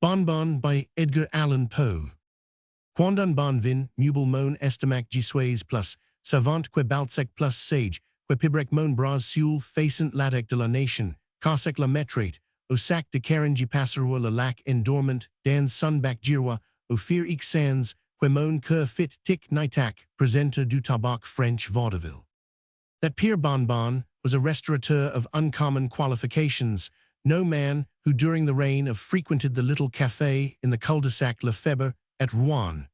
Bonbon by Edgar Allan Poe. Quandun bon vin, mubel mon estimac gisways plus, savant que balsec plus sage, que pibrec mon bras sul facent ladec de la nation, carsec la metrate, au sac de carangi passerua la lac endormant, dans sunbac girwa, au fear ex sans, que mon cœur fit tic nitac, presenter du tabac French vaudeville. That Pierre Bonbon was a restaurateur of uncommon qualifications, no man who during the reign of frequented the little café in the cul-de-sac Lefebvre at Rouen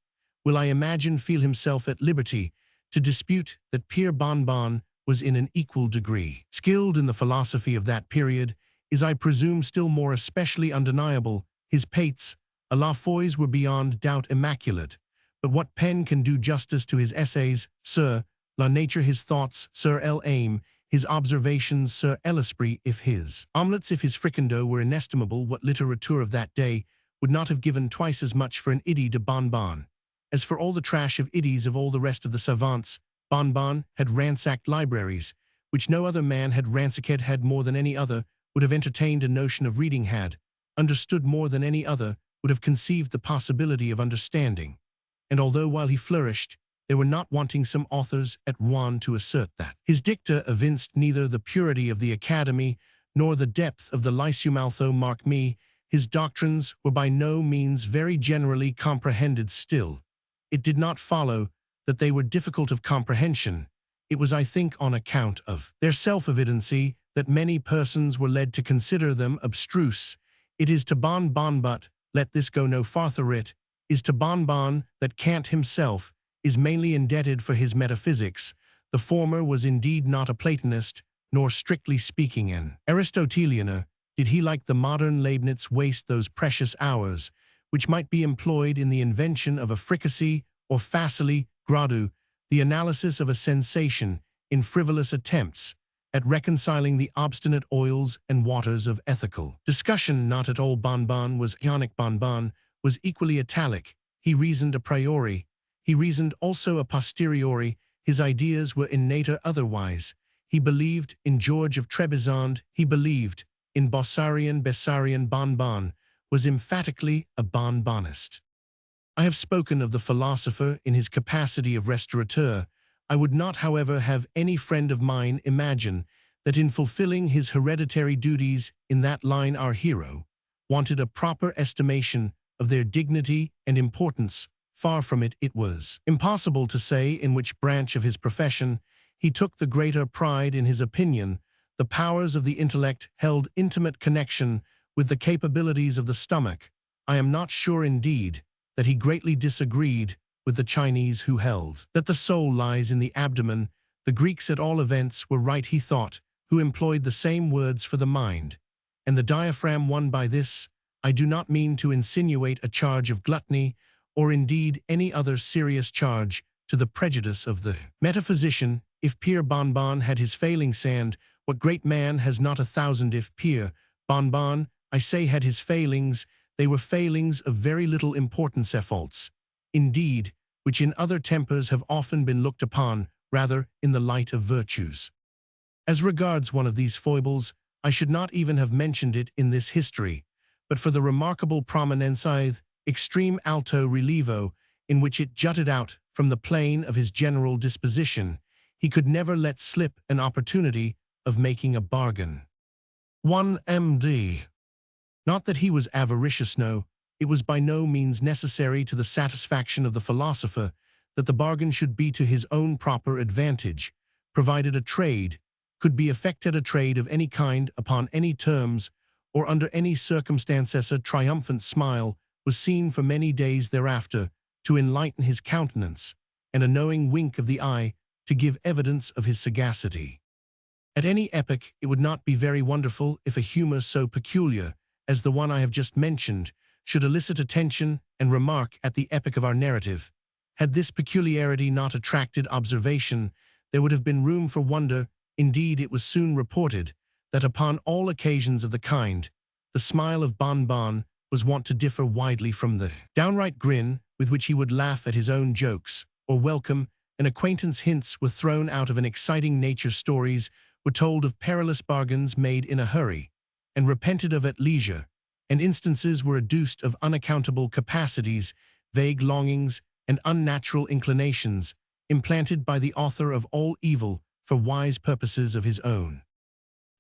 will I imagine feel himself at liberty to dispute that Pierre Bonbon was in an equal degree skilled in the philosophy of that period, is I presume still more especially undeniable. His pates, a la foys, were beyond doubt immaculate, but what pen can do justice to his essays, sur la nature, his thoughts, sur l'aime, his observations, sur l'esprit, if his omelettes, if his fricandeau were inestimable, what littérature of that day would not have given twice as much for an idy de Bonbon as for all the trash of idys of all the rest of the savants. Bonbon had ransacked libraries, which no other man had ransacked, had more than any other, would have entertained a notion of reading, had understood more than any other, would have conceived the possibility of understanding. And although while he flourished, there were not wanting some authors at Rouen to assert that his dicta evinced neither the purity of the Academy nor the depth of the Lyceum, although, mark me, his doctrines were by no means very generally comprehended still. It did not follow that they were difficult of comprehension. It was, I think, on account of their self-evidency that many persons were led to consider them abstruse. It is to Bonbon, but let this go no farther, it is to Bonbon that Kant himself is mainly indebted for his metaphysics. The former was indeed not a Platonist, nor strictly speaking an Aristotelianer. Did he, like the modern Leibniz, waste those precious hours which might be employed in the invention of a fricassee or facile gradu, the analysis of a sensation, in frivolous attempts at reconciling the obstinate oils and waters of ethical discussion? Not at all. Bonbon was ionic. Bonbon was equally italic. He reasoned a priori. He reasoned also a posteriori. His ideas were innate or otherwise. He believed in George of Trebizond. He believed in Bessarion. Bonbon was emphatically a Bonbonist. I have spoken of the philosopher in his capacity of restaurateur. I would not, however, have any friend of mine imagine that in fulfilling his hereditary duties in that line our hero wanted a proper estimation of their dignity and importance. Far from it. It was impossible to say in which branch of his profession he took the greater pride. In his opinion, the powers of the intellect held intimate connection with the capabilities of the stomach. I am not sure, indeed, that he greatly disagreed with the Chinese who held that the soul lies in the abdomen. The Greeks, at all events, were right, he thought, who employed the same words for the mind and the diaphragm. One by this, I do not mean to insinuate a charge of gluttony, or indeed any other serious charge to the prejudice of the metaphysician. If Pierre Bonbon had his failings, and what great man has not 1,000? If Pierre Bonbon, I say, had his failings, they were failings of very little importance, faults, indeed, which in other tempers have often been looked upon rather in the light of virtues. As regards one of these foibles, I should not even have mentioned it in this history, but for the remarkable prominence, extreme alto relievo, in which it jutted out from the plane of his general disposition. He could never let slip an opportunity of making a bargain. 1 M.D. Not that he was avaricious, no, it was by no means necessary to the satisfaction of the philosopher that the bargain should be to his own proper advantage, provided a trade could be effected, a trade of any kind, upon any terms, or under any circumstances. A triumphant smile was seen for many days thereafter to enlighten his countenance, and a knowing wink of the eye to give evidence of his sagacity. At any epoch, it would not be very wonderful if a humor so peculiar as the one I have just mentioned should elicit attention and remark at the epoch of our narrative. Had this peculiarity not attracted observation, there would have been room for wonder. Indeed, it was soon reported that upon all occasions of the kind, the smile of Bonbon was wont to differ widely from the downright grin with which he would laugh at his own jokes, or welcome an acquaintance. Hints were thrown out of an exciting nature. Stories were told of perilous bargains made in a hurry and repented of at leisure. and instances were adduced of unaccountable capacities, vague longings, and unnatural inclinations, implanted by the author of all evil for wise purposes of his own.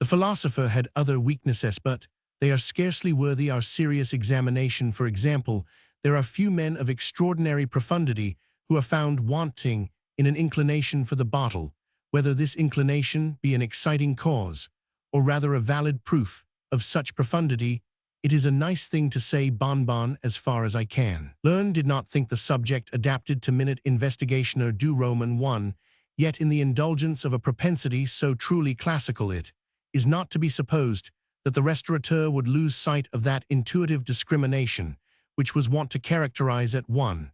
The philosopher had other weaknesses, but they are scarcely worthy our serious examination. For example, there are few men of extraordinary profundity who are found wanting in an inclination for the bottle, whether this inclination be an exciting cause, or rather a valid proof of such profundity. It is a nice thing to say bonbon as far as I can. Learn did not think the subject adapted to minute investigationer du Roman 1, yet in the indulgence of a propensity so truly classical it is not to be supposed that the restaurateur would lose sight of that intuitive discrimination which was wont to characterize at one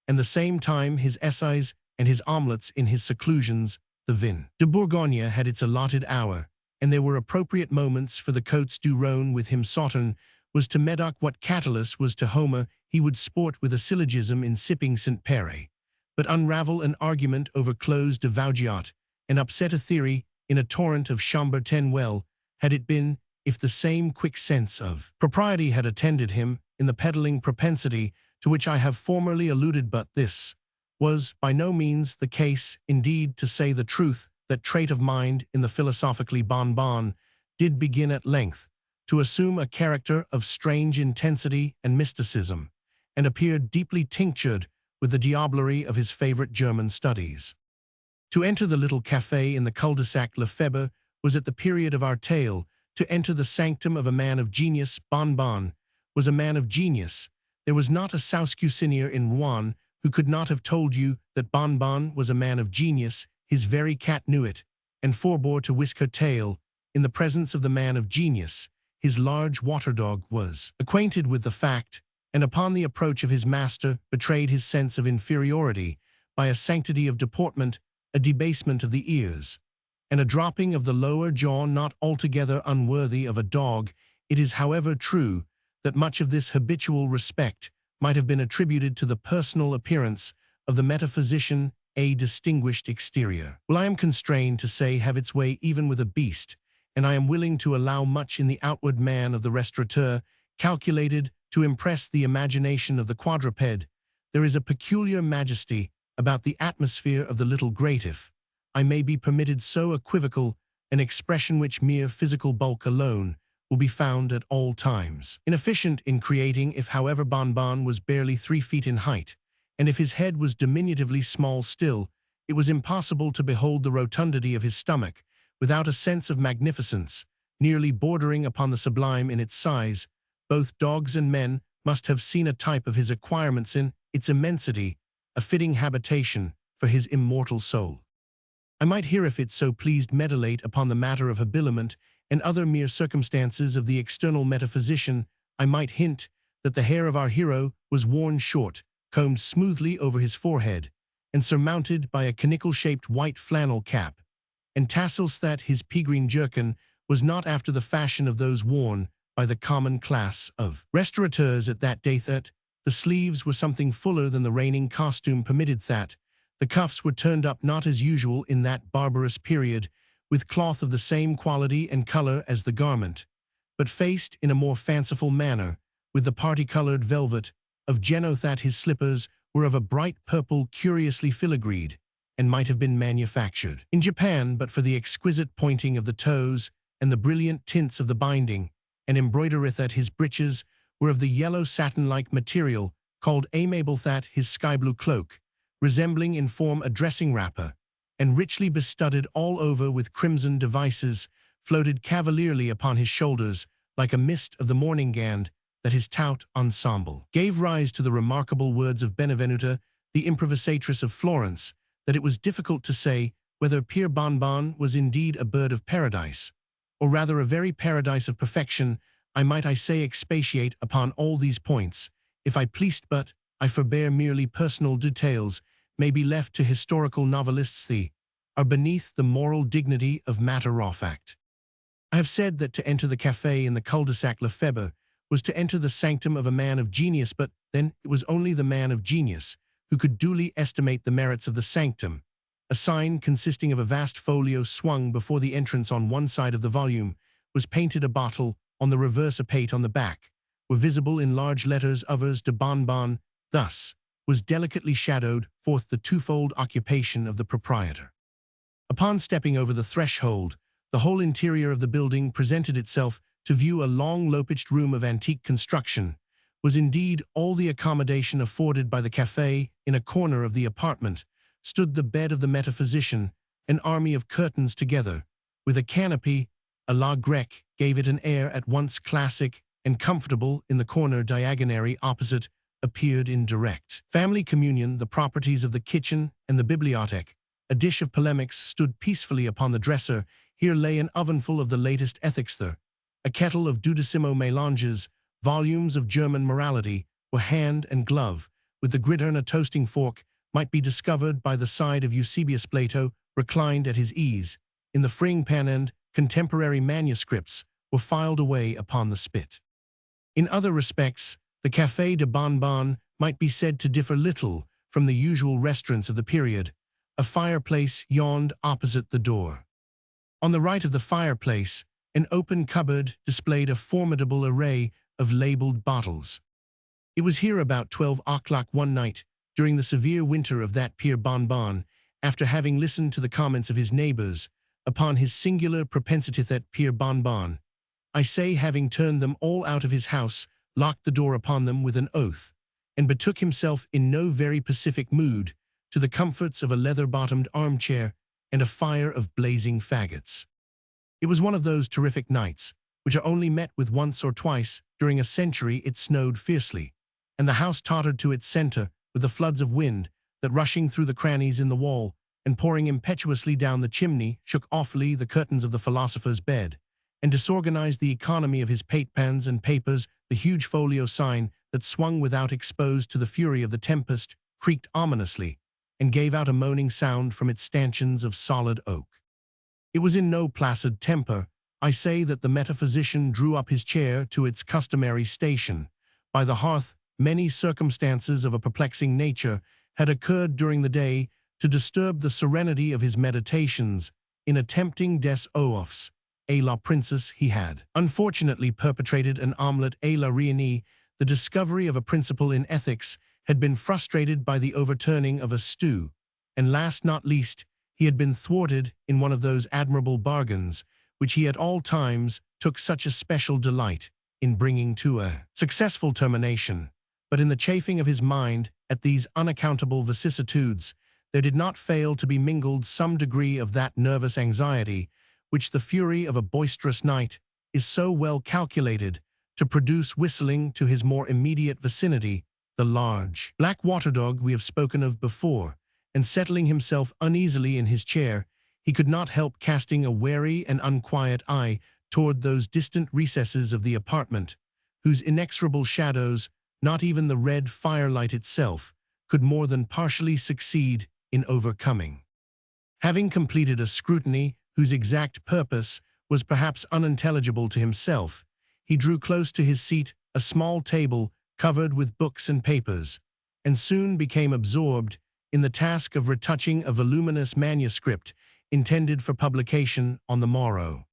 and the same time his essays and his omelettes in his seclusions. The vin de Bourgogne had its allotted hour, and there were appropriate moments for the cotes du Rhône. With him Sauternes was to Medoc what Catullus was to Homer. He would sport with a syllogism in sipping St. Pere, but unravel an argument over clos de Vaugeot, and upset a theory in a torrent of Chambertin. Well had it been if the same quick sense of propriety had attended him in the peddling propensity to which I have formerly alluded, but this was by no means the case. Indeed, to say the truth, that trait of mind in the philosophically bonbon did begin at length to assume a character of strange intensity and mysticism, and appeared deeply tinctured with the diablerie of his favorite German studies. To enter the little café in the cul-de-sac Lefebvre was at the period of our tale to enter the sanctum of a man of genius. Bonbon was a man of genius. There was not a Sauscusinier in Rouen who could not have told you that Bonbon was a man of genius. His very cat knew it, and forbore to whisk her tail in the presence of the man of genius. His large water-dog was acquainted with the fact, and upon the approach of his master betrayed his sense of inferiority by a sanctity of deportment, a debasement of the ears, and a dropping of the lower jaw not altogether unworthy of a dog. It is, however, true that much of this habitual respect might have been attributed to the personal appearance of the metaphysician. A distinguished exterior will, I am constrained to say, have its way even with a beast, and I am willing to allow much in the outward man of the restaurateur calculated to impress the imagination of the quadruped. There is a peculiar majesty about the atmosphere of the little grate, if I may be permitted so equivocal an expression, which mere physical bulk alone will be found at all times inefficient in creating. If, however, Bonbon was barely 3 feet in height, and if his head was diminutively small, still it was impossible to behold the rotundity of his stomach without a sense of magnificence, nearly bordering upon the sublime in its size. Both dogs and men must have seen a type of his acquirements in its immensity, a fitting habitation for his immortal soul. I might here, if it so pleased, medilate upon the matter of habiliment and other mere circumstances of the external metaphysician. I might hint that the hair of our hero was worn short, combed smoothly over his forehead, and surmounted by a conical-shaped white flannel cap, and tassels, that his pea-green jerkin was not after the fashion of those worn by the common class of restaurateurs at that day, that the sleeves were something fuller than the reigning costume permitted, that the cuffs were turned up, not as usual in that barbarous period, with cloth of the same quality and color as the garment, but faced in a more fanciful manner with the party-colored velvet of Genoa, that his slippers were of a bright purple curiously filigreed, and might have been manufactured in Japan but for the exquisite pointing of the toes and the brilliant tints of the binding and embroidery, that his breeches were of the yellow satin-like material called amable, that his sky-blue cloak, resembling in form a dressing wrapper, and richly bestudded all over with crimson devices, floated cavalierly upon his shoulders like a mist of the morning gand, that his tout ensemble gave rise to the remarkable words of Benvenuta, the improvisatress of Florence, that it was difficult to say whether Pierre Bonbon was indeed a bird of paradise, or rather a very paradise of perfection. I might, I say, expatiate upon all these points, if I pleased, but I forbear. Merely personal details may be left to historical novelists. They are beneath the moral dignity of matter of fact. I have said that to enter the café in the cul-de-sac Lefebvre was to enter the sanctum of a man of genius, but then it was only the man of genius who could duly estimate the merits of the sanctum. A sign consisting of a vast folio swung before the entrance on one side of the volume was painted a bottle, on the reverse a pate on the back, were visible in large letters others de bonbon. Thus was delicately shadowed forth the twofold occupation of the proprietor. Upon stepping over the threshold, the whole interior of the building presented itself to view. A long low-pitched room of antique construction was indeed all the accommodation afforded by the café. In a corner of the apartment stood the bed of the metaphysician, an army of curtains together, with a canopy, a la grecque, gave it an air at once classic and comfortable. In the corner diagonally opposite appeared in direct family communion the properties of the kitchen and the bibliothèque. A dish of polemics stood peacefully upon the dresser. Here lay an ovenful of the latest ethics there, a kettle of dudecimo mélanges, volumes of German morality were hand and glove, with the gridiron. A toasting fork might be discovered by the side of Eusebius. Plato reclined at his ease. In the frying pan and contemporary manuscripts were filed away upon the spit. In other respects, the Café de Bonbon might be said to differ little from the usual restaurants of the period. A fireplace yawned opposite the door. On the right of the fireplace, an open cupboard displayed a formidable array of labeled bottles. It was here about 12 o'clock one night, during the severe winter of that Pierre Bonbon, after having listened to the comments of his neighbors upon his singular propensity. That Pierre Bonbon, I say, having turned them all out of his house, locked the door upon them with an oath, and betook himself in no very pacific mood to the comforts of a leather-bottomed armchair and a fire of blazing faggots. It was one of those terrific nights which are only met with once or twice during a century. It snowed fiercely, and the house tottered to its center with the floods of wind that, rushing through the crannies in the wall and pouring impetuously down the chimney, shook awfully the curtains of the philosopher's bed, and disorganized the economy of his pans and papers. The huge folio sign that swung without, exposed to the fury of the tempest, creaked ominously, and gave out a moaning sound from its stanchions of solid oak. It was in no placid temper, I say, that the metaphysician drew up his chair to its customary station. By the hearth, many circumstances of a perplexing nature had occurred during the day to disturb the serenity of his meditations. In attempting des oeufs à la princesse, he had unfortunately perpetrated an omelette à la reine. The discovery of a principle in ethics had been frustrated by the overturning of a stew, and last not least, he had been thwarted in one of those admirable bargains which he at all times took such a special delight in bringing to a successful termination. But in the chafing of his mind at these unaccountable vicissitudes, there did not fail to be mingled some degree of that nervous anxiety which the fury of a boisterous night is so well calculated to produce. Whistling to his more immediate vicinity, the large black water-dog we have spoken of before, and settling himself uneasily in his chair, he could not help casting a wary and unquiet eye toward those distant recesses of the apartment, whose inexorable shadows, not even the red firelight itself, could more than partially succeed in overcoming. Having completed a scrutiny whose exact purpose was perhaps unintelligible to himself, he drew close to his seat a small table covered with books and papers, and soon became absorbed in the task of retouching a voluminous manuscript intended for publication on the morrow.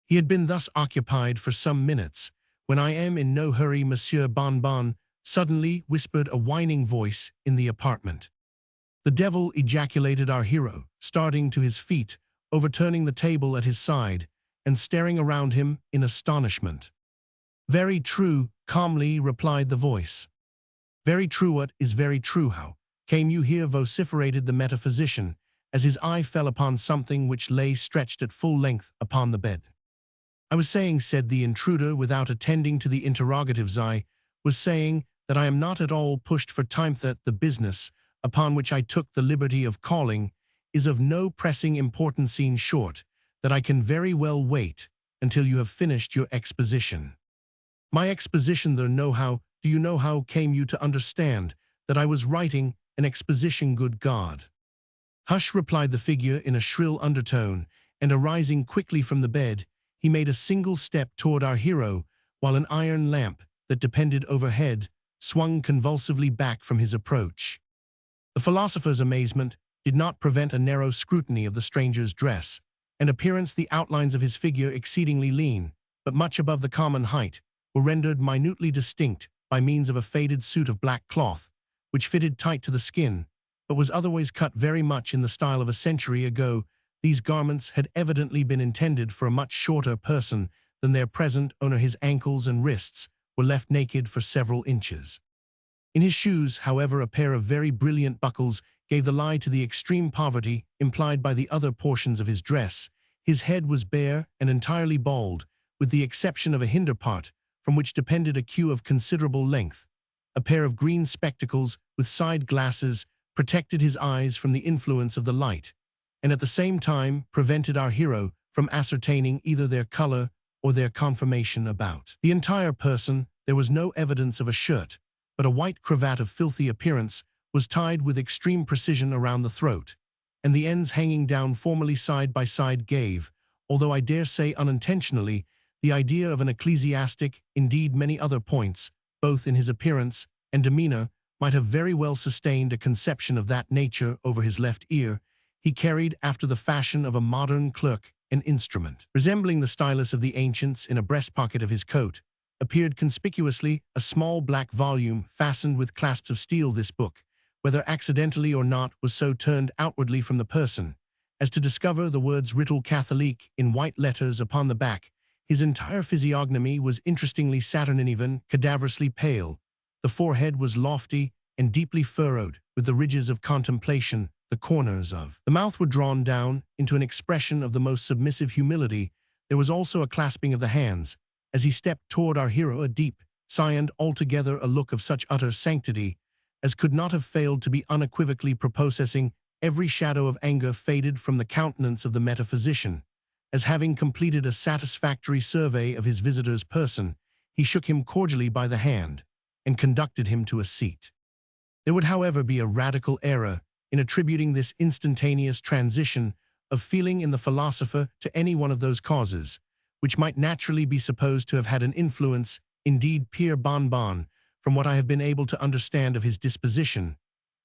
He had been thus occupied for some minutes, when "I am in no hurry, Monsieur Bonbon," suddenly whispered a whining voice in the apartment. "The devil!" ejaculated our hero, starting to his feet, overturning the table at his side, and staring around him in astonishment. "Very true," calmly replied the voice. "Very true. What is very true? How came you here?" vociferated the metaphysician, as his eye fell upon something which lay stretched at full length upon the bed. "I was saying," said the intruder without attending to the interrogatives, "I was saying that I am not at all pushed for time, that the business upon which I took the liberty of calling is of no pressing importance, in short, that I can very well wait until you have finished your exposition." "My exposition, there? No, how do you know? How came you to understand that I was writing an exposition? Good God!" "Hush," replied the figure in a shrill undertone, and arising quickly from the bed, he made a single step toward our hero, while an iron lamp that depended overhead swung convulsively back from his approach. The philosopher's amazement did not prevent a narrow scrutiny of the stranger's dress and appearance. The outlines of his figure, exceedingly lean, but much above the common height, were rendered minutely distinct by means of a faded suit of black cloth, which fitted tight to the skin, but was otherwise cut very much in the style of a century ago. These garments had evidently been intended for a much shorter person than their present owner. His ankles and wrists were left naked for several inches. In his shoes, however, a pair of very brilliant buckles gave the lie to the extreme poverty implied by the other portions of his dress. His head was bare and entirely bald, with the exception of a hinder part, from which depended a queue of considerable length. A pair of green spectacles with side glasses protected his eyes from the influence of the light, and at the same time prevented our hero from ascertaining either their color or their conformation about the entire person. There was no evidence of a shirt, but a white cravat of filthy appearance was tied with extreme precision around the throat, and the ends hanging down formally side by side gave, although I dare say unintentionally, the idea of an ecclesiastic. Indeed, many other points, both in his appearance and demeanor, might have very well sustained a conception of that nature. Over his left ear, he carried, after the fashion of a modern clerk, an instrument resembling the stylus of the ancients. In a breast pocket of his coat appeared conspicuously a small black volume fastened with clasps of steel. This book, whether accidentally or not, was so turned outwardly from the person as to discover the words rhetoric Catholic in white letters upon the back. His entire physiognomy was interestingly saturnine, even cadaverously pale. The forehead was lofty and deeply furrowed with the ridges of contemplation. The corners of the mouth were drawn down into an expression of the most submissive humility. There was also a clasping of the hands as he stepped toward our hero, a deep sigh, and altogether a look of such utter sanctity as could not have failed to be unequivocally prepossessing. Every shadow of anger faded from the countenance of the metaphysician, as having completed a satisfactory survey of his visitor's person, he shook him cordially by the hand and conducted him to a seat. There would, however, be a radical error in attributing this instantaneous transition of feeling in the philosopher to any one of those causes, which might naturally be supposed to have had an influence. Indeed, Pierre Bonbon, from what I have been able to understand of his disposition,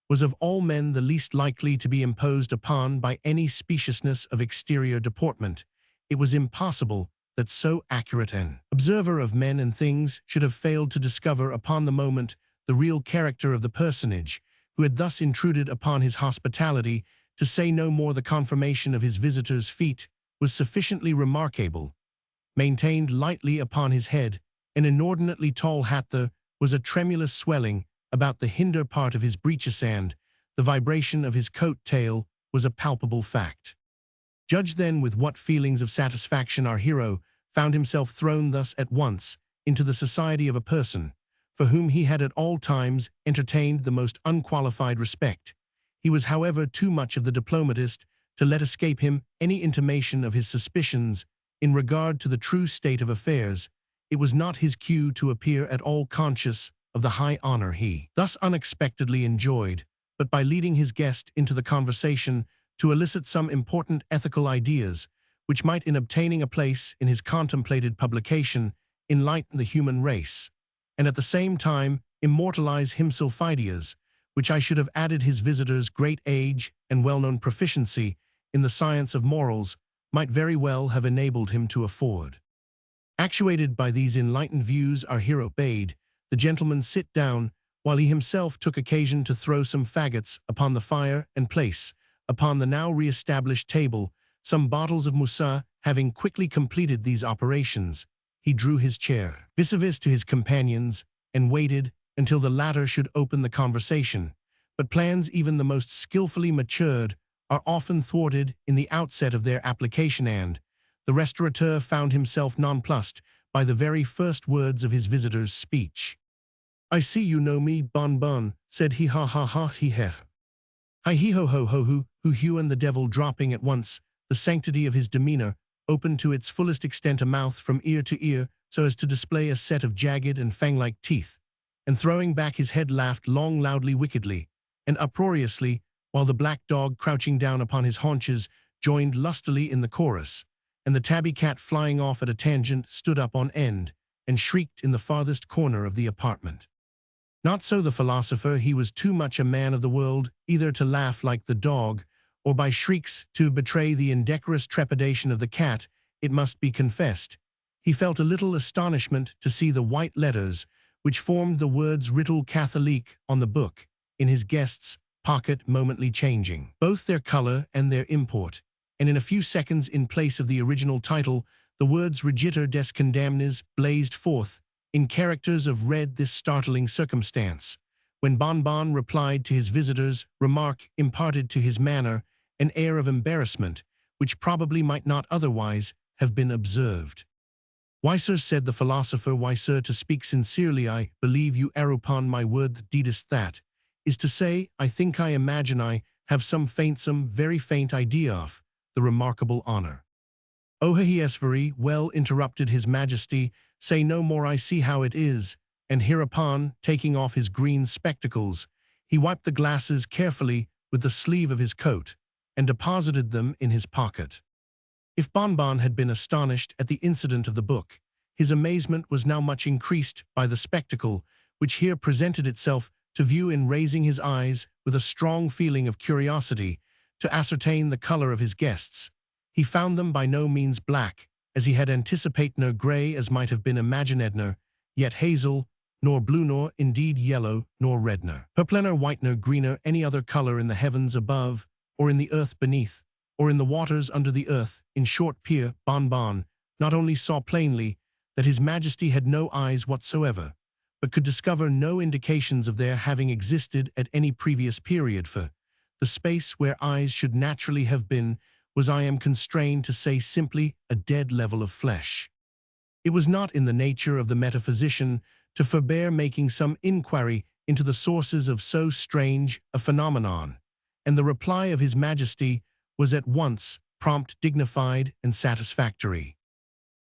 was of all men the least likely to be imposed upon by any speciousness of exterior deportment. It was impossible that so accurate an observer of men and things should have failed to discover upon the moment the real character of the personage who had thus intruded upon his hospitality. To say no more, the conformation of his visitor's feet was sufficiently remarkable. Maintained lightly upon his head, an inordinately tall hat. There was a tremulous swelling about the hinder part of his breeches, and the vibration of his coat tail was a palpable fact. Judge then with what feelings of satisfaction our hero found himself thrown thus at once into the society of a person for whom he had at all times entertained the most unqualified respect. He was, however, too much of the diplomatist to let escape him any intimation of his suspicions in regard to the true state of affairs. It was not his cue to appear at all conscious of the high honor he thus unexpectedly enjoyed, but by leading his guest into the conversation to elicit some important ethical ideas, which might, in obtaining a place in his contemplated publication, enlighten the human race, and at the same time immortalize himself ideas, which I should have added his visitor's great age and well-known proficiency in the science of morals might very well have enabled him to afford. Actuated by these enlightened views, our hero bade the gentleman sit down, while he himself took occasion to throw some faggots upon the fire and place, upon the now re-established table, some bottles of moussa. Having quickly completed these operations, he drew his chair vis-a-vis to his companions and waited until the latter should open the conversation. But plans, even the most skillfully matured, are often thwarted in the outset of their application, and the restaurateur found himself nonplussed by the very first words of his visitor's speech. "I see you know me, Bonbon," said he. "Ha ha ha he hef. Hi he ho ho ho hu hu," and the devil, dropping at once the sanctity of his demeanor, opened to its fullest extent a mouth from ear to ear so as to display a set of jagged and fang-like teeth, and throwing back his head laughed long, loudly, wickedly, and uproariously, while the black dog, crouching down upon his haunches, joined lustily in the chorus, and the tabby cat, flying off at a tangent, stood up on end and shrieked in the farthest corner of the apartment. Not so the philosopher. He was too much a man of the world either to laugh like the dog, or by shrieks to betray the indecorous trepidation of the cat. It must be confessed, He felt a little astonishment to see the white letters, which formed the words Ritul Catholique on the book, in his guest's pocket momently changing, both their color and their import, and in a few seconds in place of the original title, the words Regitur des Condamnes blazed forth, in characters of red this startling circumstance, when Bonbon replied to his visitor's remark imparted to his manner an air of embarrassment, which probably might not otherwise have been observed. "Why, sir," said the philosopher, "why, sir, to speak sincerely, I believe you err upon my word the deedest that is to say, I think I imagine I have some very faint idea of the remarkable honor." "Oh, he is very well," interrupted his majesty, "say no more, I see how it is," and hereupon, taking off his green spectacles, he wiped the glasses carefully with the sleeve of his coat, and deposited them in his pocket. If Bonbon had been astonished at the incident of the book, his amazement was now much increased by the spectacle, which here presented itself to view in raising his eyes with a strong feeling of curiosity to ascertain the color of his guests. He found them by no means black, as he had anticipated, nor gray as might have been imagined, nor yet hazel, nor blue, nor indeed yellow, nor red, nor purple, nor white, nor green, nor any other color in the heavens above, or in the earth beneath, or in the waters under the earth. In short, Pierre Bonbon not only saw plainly that his majesty had no eyes whatsoever, but could discover no indications of their having existed at any previous period, for the space where eyes should naturally have been was, I am constrained to say simply, a dead level of flesh. It was not in the nature of the metaphysician to forbear making some inquiry into the sources of so strange a phenomenon, and the reply of his majesty was at once prompt, dignified, and satisfactory.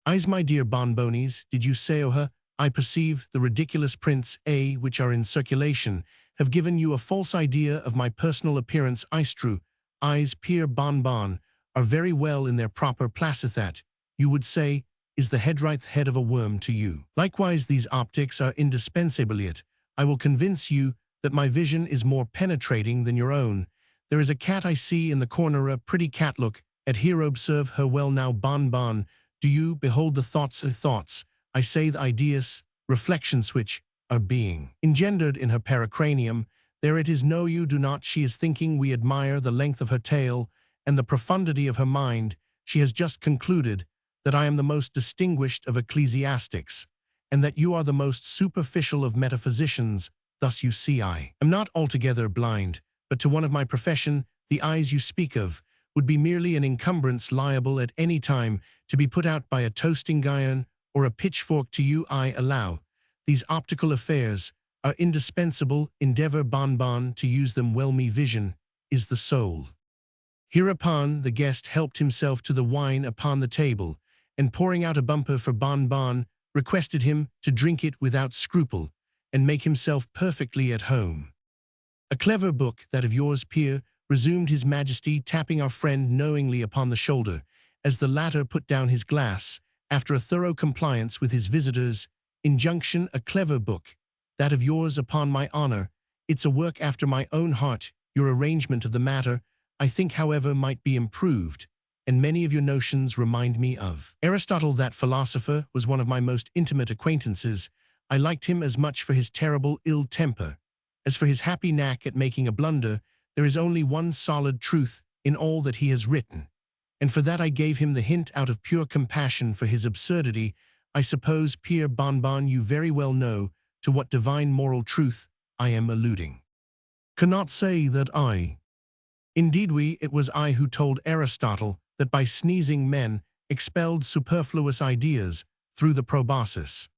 "Eyes, my dear Bonbonies, did you say, oh, I perceive the ridiculous prints which are in circulation have given you a false idea of my personal appearance. True, eyes, Pierre Bonbon, are very well in their proper place. That, you would say, is the head of a worm to you. Likewise, these optics are indispensable, yet I will convince you that my vision is more penetrating than your own. There is a cat I see in the corner, a pretty cat. Look at here, observe her well. Now, Bonbon, do you behold the thoughts, I say the ideas, reflections which are being engendered in her pericranium? There it is. No, you do not. She is thinking. We admire the length of her tail and the profundity of her mind. She has just concluded that I am the most distinguished of ecclesiastics, and that you are the most superficial of metaphysicians. Thus you see I am not altogether blind, but to one of my profession, the eyes you speak of would be merely an encumbrance liable at any time to be put out by a toasting iron or a pitchfork. To you I allow these optical affairs are indispensable. Endeavor, Bonbon, to use them well. Me vision is the soul." Hereupon the guest helped himself to the wine upon the table, and pouring out a bumper for Bonbon, requested him to drink it without scruple, and make himself perfectly at home. "A clever book, that of yours, Pierre," resumed his majesty, tapping our friend knowingly upon the shoulder, as the latter put down his glass, after a thorough compliance with his visitor's injunction. "A clever book, that of yours, upon my honor. It's a work after my own heart. Your arrangement of the matter, I think, however, might be improved, and many of your notions remind me of Aristotle. That philosopher was one of my most intimate acquaintances. I liked him as much for his terrible ill temper as for his happy knack at making a blunder. There is only one solid truth in all that he has written, and for that I gave him the hint out of pure compassion for his absurdity. I suppose, Pierre Bonbon, you very well know to what divine moral truth I am alluding." "Cannot say that I." "Indeed, it was I who told Aristotle that by sneezing men expelled superfluous ideas through the proboscis,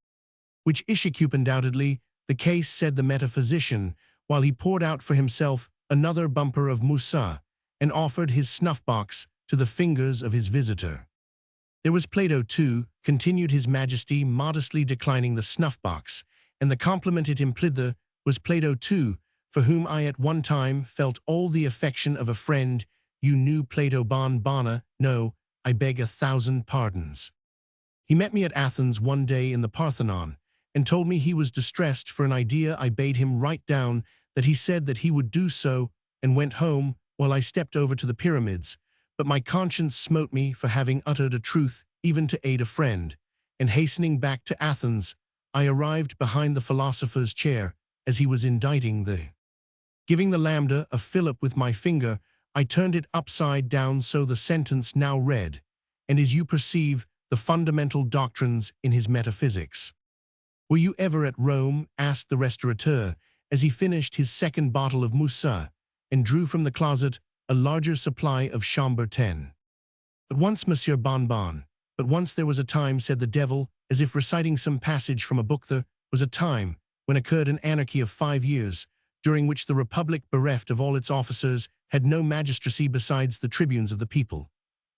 which issue undoubtedly the case," said the metaphysician, while he poured out for himself another bumper of Moussa, and offered his snuff-box to the fingers of his visitor. "There was Plato, too," continued his majesty, modestly declining the snuff-box, "and the compliment it implied was Plato, too, for whom I at one time felt all the affection of a friend. You knew Plato, Bonbona? No, I beg 1,000 pardons. He met me at Athens one day in the Parthenon, and told me he was distressed for an idea I bade him write down, that he said that he would do so, and went home, while I stepped over to the pyramids. But my conscience smote me for having uttered a truth, even to aid a friend, and hastening back to Athens, I arrived behind the philosopher's chair as he was inditing the. Giving the lambda a fillip with my finger, I turned it upside down so the sentence now read, and as you perceive, the fundamental doctrines in his metaphysics. Were you ever at Rome? Asked the restaurateur, as he finished his second bottle of moussa, and drew from the closet a larger supply of Chambre 10. But once, Monsieur Bonbon, but once there was a time, said the devil, as if reciting some passage from a book, there was a time when occurred an anarchy of 5 years, during which the Republic, bereft of all its officers, had no magistracy besides the tribunes of the people,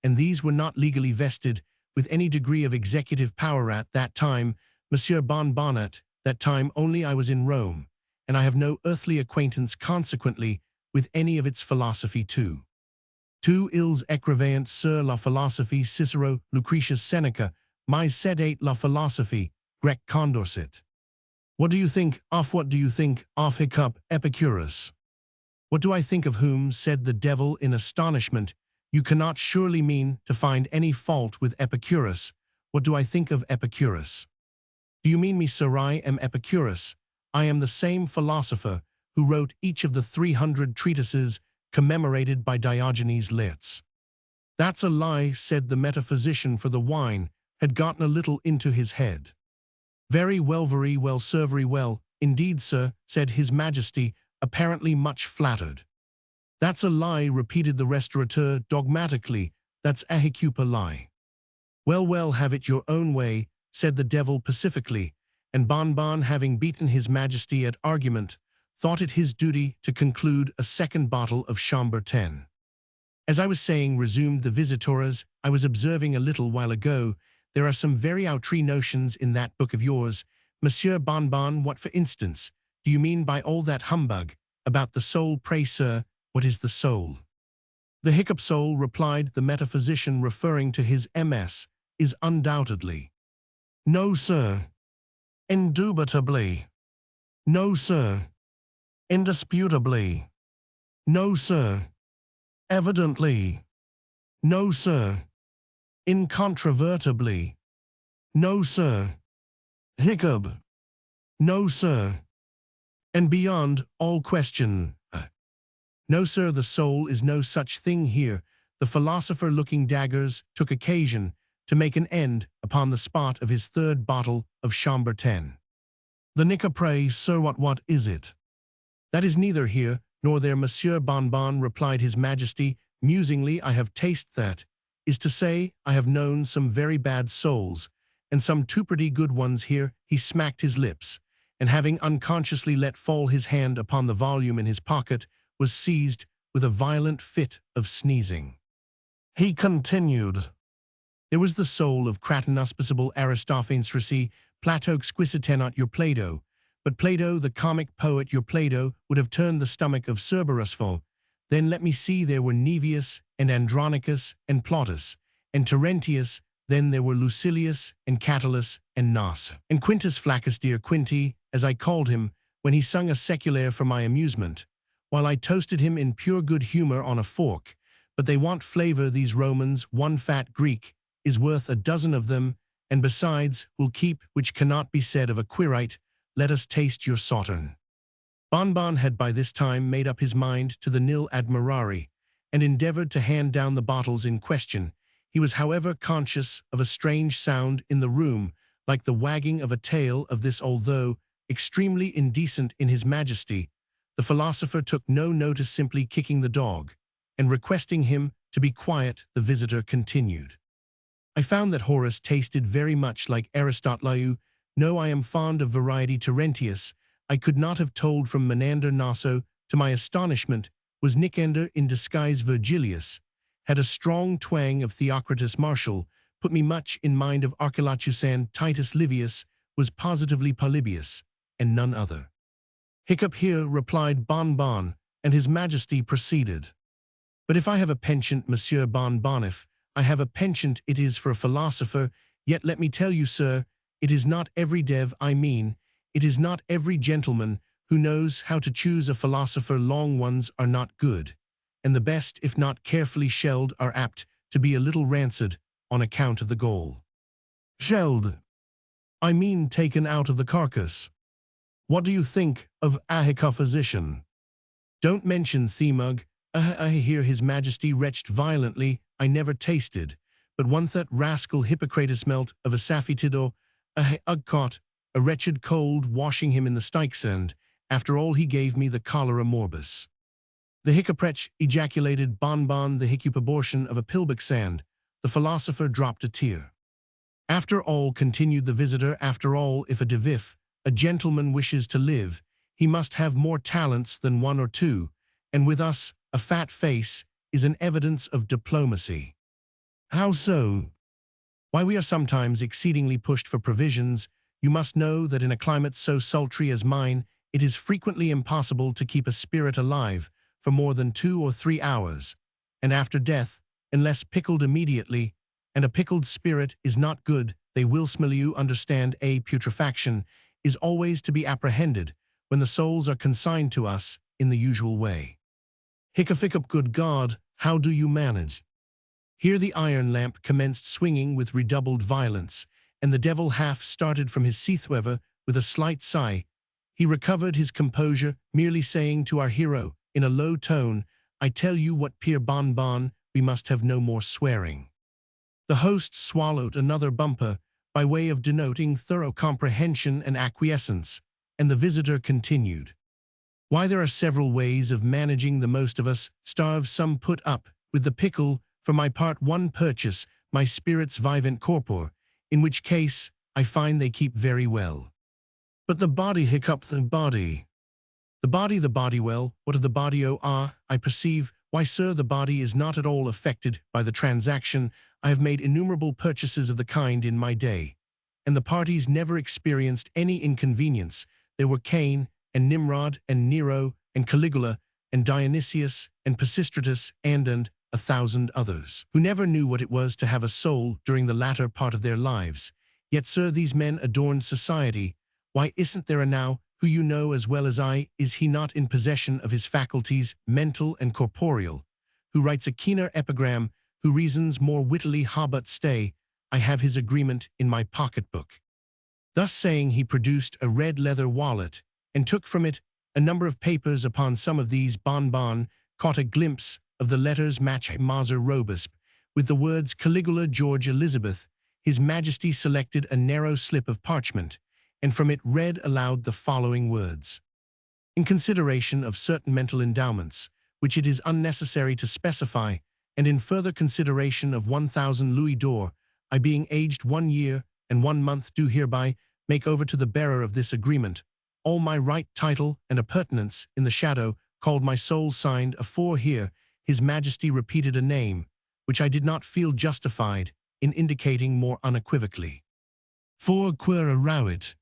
and these were not legally vested with any degree of executive power at that time, Monsieur Bonbonnet, that time only I was in Rome, and I have no earthly acquaintance consequently with any of its philosophy too. Tu ils écrivaient sur la philosophie Cicero, Lucretius, Seneca, mais sedate la philosophie, Grec, Condorcet. What do you think of hiccup, Epicurus? What do I think of whom? Said the devil in astonishment. You cannot surely mean to find any fault with Epicurus. What do I think of Epicurus? Do you mean me, sir? I am Epicurus. I am the same philosopher who wrote each of the 300 treatises commemorated by Diogenes Laertius. That's a lie, said the metaphysician, for the wine had gotten a little into his head. Very well, sir, very well, indeed, sir, said his majesty, apparently much flattered. That's a lie, repeated the restaurateur dogmatically. That's a hiccup, a lie. Well, have it your own way, said the devil pacifically, and Bonbon, having beaten his majesty at argument, thought it his duty to conclude a second bottle of Chambre 10. As I was saying, resumed the visitores, I was observing a little while ago, there are some very outré notions in that book of yours, Monsieur Bonbon. What, for instance, do you mean by all that humbug about the soul? Pray, sir, what is the soul? The hiccup soul, replied the metaphysician, referring to his MS, is undoubtedly. No, sir. Indubitably. No, sir. Indisputably. No, sir. Evidently. No, sir. Incontrovertibly. No, sir. Hiccup. No, sir. And beyond all question. No, sir, the soul is no such thing here. The philosopher, looking daggers, took occasion to make an end upon the spot of his third bottle of Chambre 10. The nicker, pray, sir, what is it? That is neither here nor there, Monsieur Bonbon, replied his majesty musingly. I have tasted that, is to say, I have known some very bad souls, and some too pretty good ones here. He smacked his lips, and having unconsciously let fall his hand upon the volume in his pocket, was seized with a violent fit of sneezing. He continued. There was the soul of Craton, auspiciable Aristophanes, Plato, exquisitenot your Plato, but Plato, the comic poet, your Plato, would have turned the stomach of Cerberus. Then let me see, there were Nevius, and Andronicus, and Plautus, and Terentius, then there were Lucilius, and Catullus, and Nas, and Quintus Flaccus, dear Quinty, as I called him, when he sung a seculaire for my amusement, while I toasted him in pure good humor on a fork. But they want flavor, these Romans. One fat Greek is worth a dozen of them, and besides, will keep, which cannot be said of a Quirite. Let us taste your sauterne. Bonbon had by this time made up his mind to the nil admirari, and endeavored to hand down the bottles in question. He was, however, conscious of a strange sound in the room, like the wagging of a tail. Of this, although extremely indecent in his majesty, the philosopher took no notice, simply kicking the dog, and requesting him to be quiet. The visitor continued. I found that Horace tasted very much like Aristotle. No, I am fond of variety. Terentius, I could not have told from Menander. Naso, to my astonishment, was Nicander in disguise. Virgilius had a strong twang of Theocritus. Martial put me much in mind of Archelaus, and Titus Livius was positively Polybius, and none other. Hiccup here, replied Bonbon, and his majesty proceeded. But if I have a penchant, Monsieur Bonbon, if I have a penchant, it is for a philosopher. Yet let me tell you, sir, it is not every dev, I mean, it is not every gentleman who knows how to choose a philosopher. Long ones are not good, and the best, if not carefully shelled, are apt to be a little rancid on account of the gall. Shelled. I mean taken out of the carcass. What do you think of a physician? Don't mention Themug. I hear his majesty retched violently. I never tasted, but one that rascal Hippocrates smelt of a saphitido, caught, a wretched cold washing him in the Styxand. After all he gave me the cholera morbus. The hiccuprech ejaculated bonbon the hiccup abortion of a pilbic sand. The philosopher dropped a tear. After all, continued the visitor, after all, if a gentleman wishes to live, he must have more talents than one or two, and with us, a fat face is an evidence of diplomacy. How so? Why, we are sometimes exceedingly pushed for provisions. You must know that in a climate so sultry as mine, it is frequently impossible to keep a spirit alive for more than 2 or 3 hours, and after death, unless pickled immediately, and a pickled spirit is not good, they will smell you understand. A putrefaction is always to be apprehended when the souls are consigned to us in the usual way. Hiccup, good God, how do you manage? Here the iron lamp commenced swinging with redoubled violence, and the devil half started from his seat. However, with a slight sigh, he recovered his composure, merely saying to our hero, in a low tone, I tell you what, Pierre Bonbon, we must have no more swearing. The host swallowed another bumper, by way of denoting thorough comprehension and acquiescence, and the visitor continued. Why, there are several ways of managing. The most of us starve, some put up with the pickle. For my part, one purchase my spirits vivent corpor, in which case I find they keep very well. But the body, the body. The body, well, what of the body? I perceive. Why, sir, the body is not at all affected by the transaction. I have made innumerable purchases of the kind in my day, and the parties never experienced any inconvenience. There were Cain, and Nimrod, and Nero, and Caligula, and Dionysius, and Pisistratus, and 1,000 others, who never knew what it was to have a soul during the latter part of their lives. Yet, sir, these men adorned society. Why, isn't there a now, who you know as well as I, is he not in possession of his faculties, mental and corporeal, who writes a keener epigram, who reasons more wittily? But stay, I have his agreement in my pocketbook. Thus saying, he produced a red leather wallet, and took from it a number of papers. Upon some of these Bonbon caught a glimpse of the letters Match Maser Robusp, with the words Caligula George Elizabeth. His Majesty selected a narrow slip of parchment, and from it read aloud the following words. In consideration of certain mental endowments, which it is unnecessary to specify, and in further consideration of 1,000 louis d'or, I being aged 1 year and 1 month do hereby make over to the bearer of this agreement all my right, title, and appurtenance in the shadow, called my soul, signed afore here. His Majesty repeated a name, which I did not feel justified in indicating more unequivocally. For quere rawit.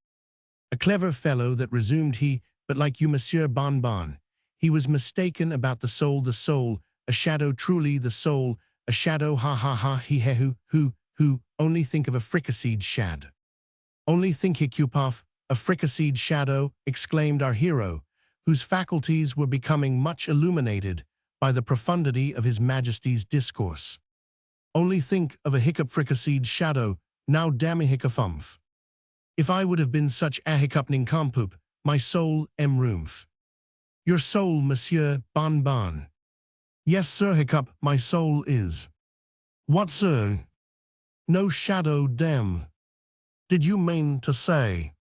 A clever fellow that, resumed he, but like you, Monsieur Bonbon, he was mistaken about the soul, a shadow, truly the soul, a shadow, he who, only think of a fricasseed shad. Only think, hiccupoff, a fricasseed shadow, exclaimed our hero, whose faculties were becoming much illuminated by the profundity of his Majesty's discourse. Only think of a fricasseed shadow, now damn hiccuphumph. If I would have been such a hiccupning compoop, my soul rumph. Your soul, Monsieur Bonbon. Yes, sir, hiccup, my soul is. What, sir? No shadow, damn. Did you mean to say?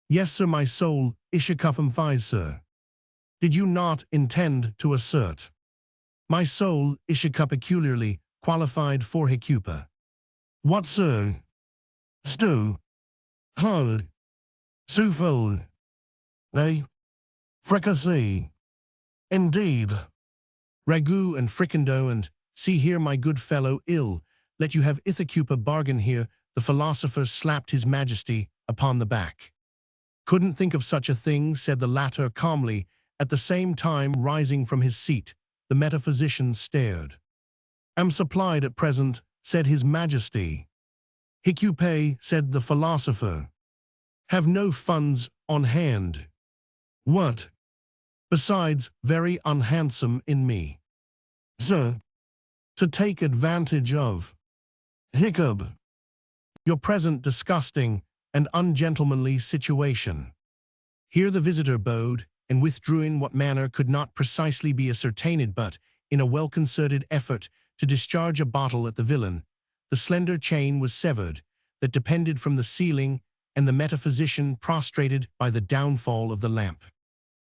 Yes, sir, my soul, ishikuffumphise, sir. Did you not intend to assert? My soul, ishikup peculiarly qualified for hiccupa. What, sir? Stew. Hull. Souffle. They. Fricassee. Indeed. Ragout and fricandeau, and see here, my good fellow, ill, let you have ithacupa bargain here. The philosopher slapped his Majesty upon the back. Couldn't think of such a thing, said the latter calmly, at the same time rising from his seat. The metaphysician stared. Am supplied at present, said his Majesty. Hiccupe, said the philosopher. Have no funds on hand. What? Besides, very unhandsome in me. Sir, to take advantage of. Hiccup. Your present disgusting, and ungentlemanly situation. Here the visitor bowed, and withdrew in what manner could not precisely be ascertained, but, in a well-concerted effort to discharge a bottle at the villain, the slender chain was severed that depended from the ceiling, and the metaphysician prostrated by the downfall of the lamp.